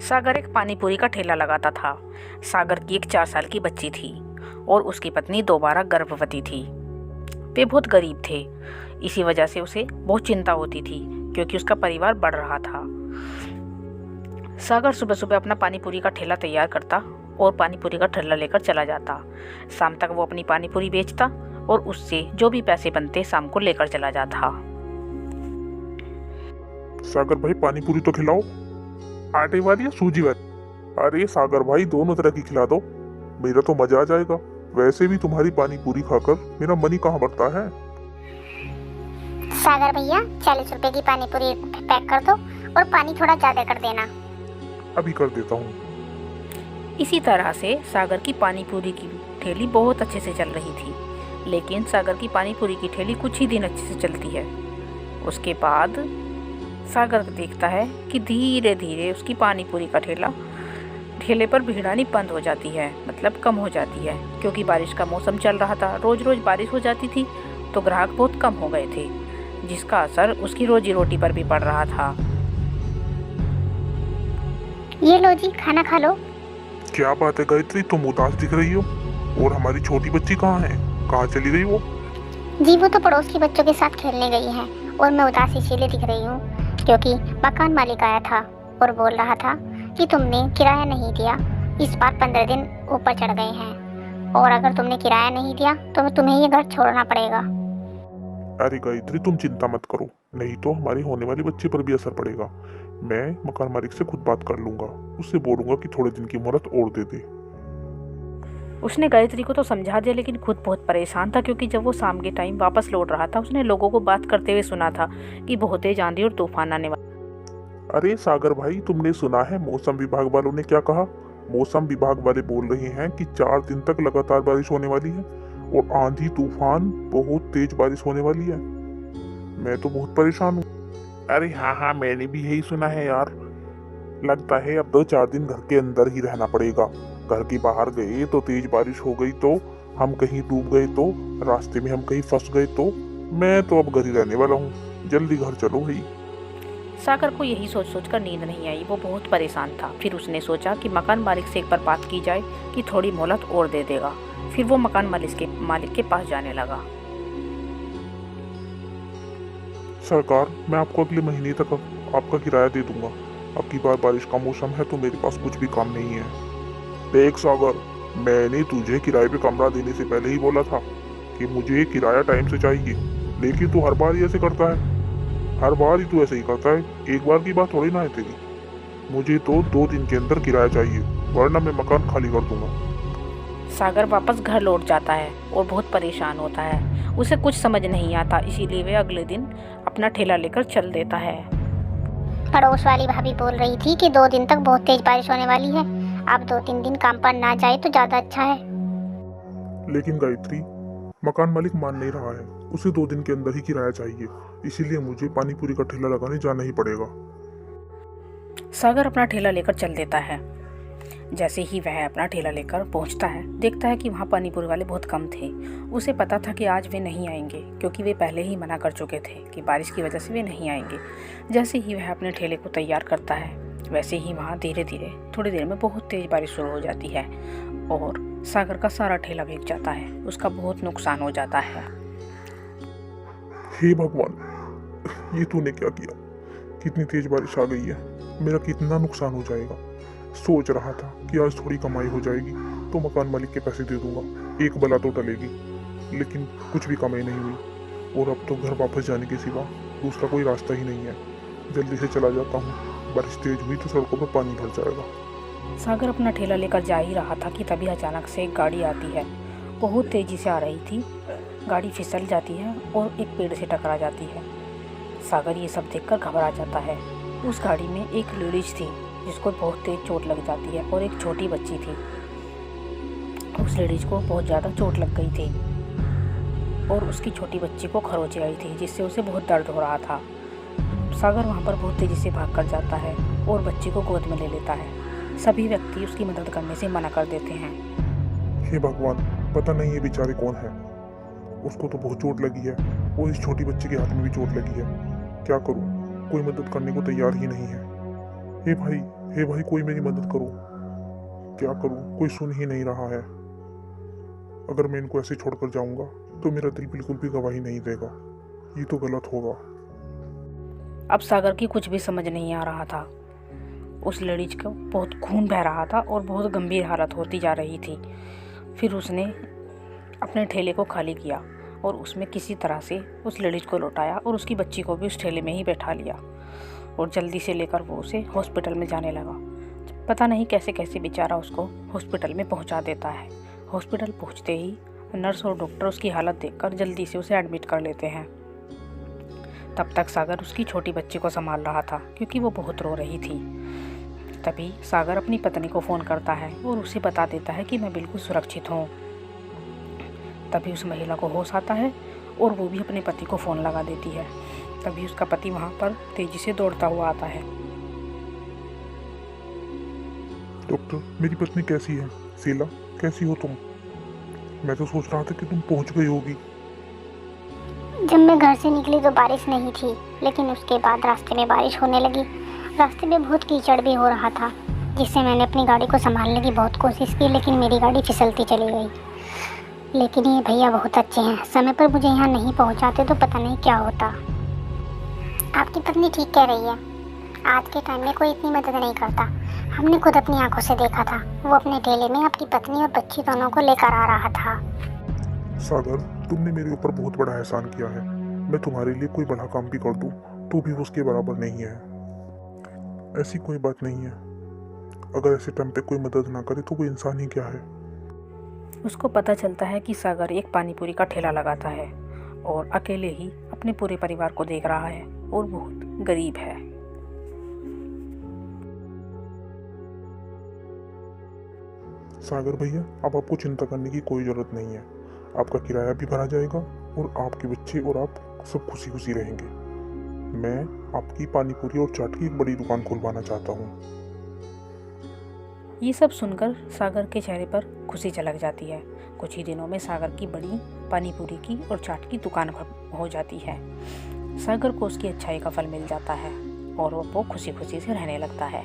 सागर एक पानी पूरी का ठेला लगाता था। सागर की एक 4 साल की बच्ची थी और उसकी पत्नी दोबारा गर्भवती थी। वे बहुत गरीब थे, इसी वजह से उसे बहुत चिंता होती थी क्योंकि उसका परिवार बढ़ रहा था। सागर सुबह सुबह अपना पानी पूरी का ठेला तैयार करता और पानी पूरी का ठेला लेकर चला जाता। शाम तक वो अपनी पानी पूरी बेचता और उससे जो भी पैसे बनते शाम को लेकर चला जाता। सागर भाई पानी पूरी तो खिलाओ, आटे वाली या सूजी वाली। अरे सागर भाई दोनों तरह की खिला दो, मेरा तो मजा आ जाएगा। वैसे भी तुम्हारी पानी पूरी खाकर मेरा मन ही कहाँ भरता है। सागर भैया 40 रुपए की पानी पूरी पैक कर दो और पानी थोड़ा ज्यादा कर देना। अभी कर देता हूँ। इसी तरह से सागर की पानी पूरी की ठेली बहुत अच्छे से चल रही थी, लेकिन सागर की पानी पूरी की ठेली कुछ ही दिन अच्छे से चलती है। उसके बाद सागर देखता है कि धीरे धीरे उसकी पानी पूरी का ठेले पर भीड़ आनी बंद हो जाती है, मतलब कम हो जाती है, क्योंकि बारिश का मौसम चल रहा था। रोज रोज बारिश हो जाती थी तो ग्राहक बहुत कम हो गए थे, जिसका असर उसकी रोजी रोटी पर भी पड़ रहा था। ये लो जी, खाना खा लो। क्या बात है गायत्री, तुम उदास दिख रही हो। और हमारी छोटी बच्ची कहाँ है, कहाँ चली गई वो? जी वो तो पड़ोस के बच्चों के साथ खेलने गई हैं और मैं उदास इसीलिए दिख रही हूँ क्योंकि मकान मालिक आया था और बोल रहा था कि तुमने किराया नहीं दिया, इस बार 15 दिन ऊपर चढ़ गए हैं और अगर तुमने किराया नहीं दिया तो तुम्हें ये घर छोड़ना पड़ेगा। अरे गायत्री तुम चिंता मत करो, नहीं तो हमारी होने वाली बच्ची पर भी असर पड़ेगा। मैं मकान मालिक से खुद बात कर लूंगा, उससे बोलूंगा कि थोड़े दिन की मोहलत और दे दे। उसने गायत्री को तो समझा दिया, लेकिन खुद बहुत परेशान था क्योंकि जब वो शाम के टाइम वापस लौट रहा था उसने लोगों को बात करते हुए सुना था कि बहुत तेज आंधी और तूफान आने वाला। अरे सागर भाई, तुमने सुना है मौसम विभाग वालों ने क्या कहा? मौसम विभाग वाले बोल रहे हैं कि 4 दिन तक लगातार बारिश होने वाली है और आंधी तूफान बहुत तेज बारिश होने वाली है। मैं तो बहुत परेशान हूँ। अरे हाँ, मैंने भी यही सुना है यार। लगता है अब 2-4 दिन घर के अंदर ही रहना पड़ेगा। घर के बाहर गए तो तेज बारिश हो गई तो हम कहीं डूब गए, तो रास्ते में हम कहीं फंस गए, तो मैं तो अब घर ही रहने वाला हूँ। जल्दी घर चलो भाई। सागर को यही सोच सोच कर नींद नहीं आई, वो बहुत परेशान था। फिर उसने सोचा कि मकान मालिक से एक बार बात की जाए कि थोड़ी मोहलत और दे देगा। फिर वो मकान मालिक के पास जाने लगा। सरकार, मैं आपको अगले महीने तक आपका किराया दे दूंगा। अब की बार बारिश का मौसम है तो मेरे पास कुछ भी काम नहीं है। देख सागर, मैंने तुझे किराए पे कमरा देने से पहले ही बोला था कि मुझे किराया टाइम से चाहिए, लेकिन तू हर बार ही ऐसे करता है। हर बार ही तू ऐसे ही करता है, एक बार की बात थोड़ी ना है तेरी। मुझे तो 2 दिन के अंदर किराया चाहिए, वरना मैं मकान खाली कर दूंगा। सागर वापस घर लौट जाता है और बहुत परेशान होता है। उसे कुछ समझ नहीं आता, इसीलिए वह अगले दिन अपना ठेला लेकर चल देता है। पड़ोस वाली भाभी बोल रही थी कि 2 दिन तक बहुत तेज बारिश होने वाली है, अब 2-3 दिन काम पर ना जाए तो ज्यादा अच्छा है। लेकिन गायत्री, मकान मालिक मान नहीं रहा है, उसे 2 दिन के अंदर ही किराया चाहिए, इसीलिए मुझे पानी पूरी का ठेला लगाने जाना ही पड़ेगा। सागर अपना ठेला लेकर चल देता है। जैसे ही वह अपना ठेला लेकर पहुंचता है, देखता है कि वहाँ पानी पूरी वाले बहुत कम थे। उसे पता था कि आज वे नहीं आएंगे क्योंकि वे पहले ही मना कर चुके थे कि बारिश की वजह से वे नहीं आएंगे। जैसे ही वह अपने ठेले को तैयार करता है, वैसे ही वहाँ धीरे धीरे थोड़ी देर में बहुत तेज बारिश शुरू हो जाती है और सागर का सारा ठेला भीग जाता है। उसका बहुत नुकसान हो जाता है। हे भगवान, ये तूने क्या किया? कितनी तेज बारिश आ गई है, मेरा कितना नुकसान हो जाएगा। सोच रहा था कि आज थोड़ी कमाई हो जाएगी तो मकान मालिक के पैसे दे दूंगा, एक बला तो टलेगी, लेकिन कुछ भी कमाई नहीं हुई और अब तो घर वापस जाने के सिवा दूसरा कोई रास्ता ही नहीं है। जल्दी से चला जाता हूँ, बारिश तेज हुई तो सड़कों पर पानी भर जाएगा। सागर अपना ठेला लेकर जा ही रहा था कि तभी अचानक से एक गाड़ी आती है। बहुत तेजी से आ रही थी। गाड़ी फिसल जाती है और एक पेड़ से टकरा जाती है। सागर ये सब देखकर घबरा जाता है। उस गाड़ी में एक लेडीज थी जिसको बहुत तेज चोट लग जाती है और एक छोटी बच्ची थी। उस लेडीज को बहुत ज़्यादा चोट लग गई थी और उसकी छोटी बच्ची को खरोंच आई थी, जिससे उसे बहुत दर्द हो रहा था। सागर वहाँ पर बहुत तेज़ी से भाग कर जाता है और बच्ची को गोद में ले लेता है। सभी व्यक्ति उसकी मदद करने से मना कर देते हैं। हे भगवान, पता नहीं ये बेचारे कौन है। उसको तो बहुत चोट लगी है और इस छोटी बच्ची के हाथ में भी चोट लगी है। क्या करूं, कोई मदद करने को तैयार ही नहीं है। हे भाई, हे भाई, कोई मेरी मदद करो। क्या करूं, कोई सुन ही नहीं रहा है। अगर मैं इनको ऐसे छोड़कर जाऊंगा तो मेरा दिल बिल्कुल भी गवाही नहीं देगा। ये तो गलत होगा। अब सागर की कुछ भी समझ नहीं आ रहा था। उस लेडीज को बहुत खून बह रहा था और बहुत गंभीर हालत होती जा रही थी। फिर उसने अपने ठेले को खाली किया और उसमें किसी तरह से उस लेडीज को लौटाया और उसकी बच्ची को भी उस ठेले में ही बैठा लिया और जल्दी से लेकर वो उसे हॉस्पिटल में जाने लगा। पता नहीं कैसे कैसे बेचारा उसको हॉस्पिटल में पहुंचा देता है। हॉस्पिटल पहुंचते ही नर्स और डॉक्टर उसकी हालत देखकर जल्दी से उसे एडमिट कर लेते हैं। तब तक सागर उसकी छोटी बच्ची को संभाल रहा था क्योंकि वो बहुत रो रही थी। तभी सागर अपनी पत्नी को फ़ोन करता है और उसे बता देता है कि मैं बिल्कुल सुरक्षित हूँ। तभी उस महिला को होश आता है और वो भी अपने पति को फ़ोन लगा देती है। तभी उसका पति वहाँ पर तेज़ी से दौड़ता हुआ आता है। डॉक्टर, मेरी पत्नी कैसी है? शीला, कैसी हो तुम? मैं तो सोच रहा था कि तुम पहुंच गई होगी। जब मैं घर से निकली तो बारिश नहीं थी, लेकिन उसके बाद रास्ते में बारिश होने लगी। रास्ते में बहुत कीचड़ भी हो रहा था, जिससे मैंने अपनी गाड़ी को संभालने की बहुत कोशिश की, लेकिन मेरी गाड़ी फिसलती चली गई। लेकिन ये भैया बहुत अच्छे हैं, समय पर मुझे यहाँ नहीं पहुँचाते तो पता नहीं क्या होता। आपकी पत्नी ठीक कह रही है, आज के टाइम में कोई इतनी मदद नहीं करता। हमने खुद अपनी आंखों से देखा था, वो अपने ठेले में अपनी पत्नी और बच्ची दोनों को लेकर आ रहा था। सागर, तुमने मेरे ऊपर बहुत बड़ा एहसान किया है। मैं तुम्हारे लिए कोई बड़ा काम भी कर दूं तो भी उसके बराबर नहीं है। ऐसी कोई बात नहीं है। अगर ऐसे टाइम पे कोई मदद ना करे तो वो इंसान ही क्या है। उसको पता चलता है कि सागर एक पानी पूरी का ठेला लगाता है और अकेले ही अपने पूरे परिवार को देख रहा है और बहुत गरीब है। सागर भैया, अब आपको चिंता करने की कोई ज़रूरत नहीं है। आपका किराया भी भरा जाएगा और आपके बच्चे और आप सब खुशी खुशी रहेंगे। मैं आपकी पानी पूरी और चाट की एक बड़ी दुकान खुलवाना चाहता हूँ। ये सब सुनकर सागर के चेहरे पर खुशी झलक जाती है। कुछ ही दिनों में सागर की बड़ी पानी पूरी की और चाट की दुकान हो जाती है। सागर को उसकी अच्छाई का फल मिल जाता है और वो खुशी खुशी से रहने लगता है।